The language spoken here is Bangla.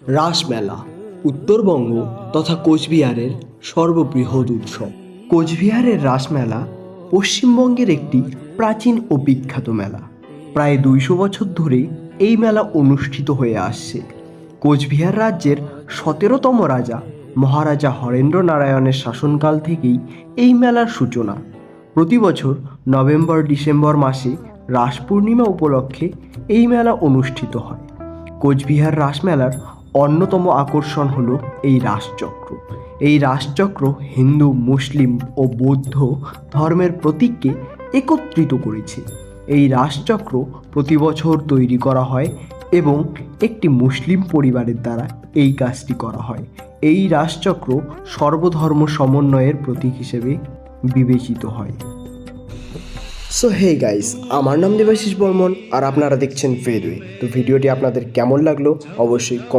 রাসমেলা উত্তরবঙ্গ তথা কোচবিহারের সর্ববৃহৎ উৎসব। কোচবিহারের রাসমেলা পশ্চিমবঙ্গের একটি প্রাচীন ও বিখ্যাত মেলা। প্রায় 200 বছর ধরে এই মেলা অনুষ্ঠিত হয়ে আসছে। কোচবিহার রাজ্যের 17তম রাজা মহারাজা হরেন্দ্র নারায়ণের শাসনকাল থেকেই এই মেলার সূচনা। প্রতি বছর নভেম্বর ডিসেম্বর মাসে রাস পূর্ণিমা উপলক্ষে এই মেলা অনুষ্ঠিত হয়। কোচবিহার রাসমেলার অন্যতম আকর্ষণ হলো এই রাসচক্র। এই রাসচক্র হিন্দু, মুসলিম ও বৌদ্ধ ধর্মের প্রতীককে একত্রিত করেছে। এই রাসচক্র প্রতি বছর তৈরি করা হয় এবং একটি মুসলিম পরিবারের দ্বারা এই কাজটি করা হয়। এই রাসচক্র সর্বধর্ম সমন্বয়ের প্রতীক হিসেবে বিবেচিত হয়। সো হে গাইস, আমার নাম দেবাশিস বর্মন আর আপনারা দেখছেন ফেরওয়ে। তো ভিডিওটি আপনাদের কেমন লাগলো অবশ্যই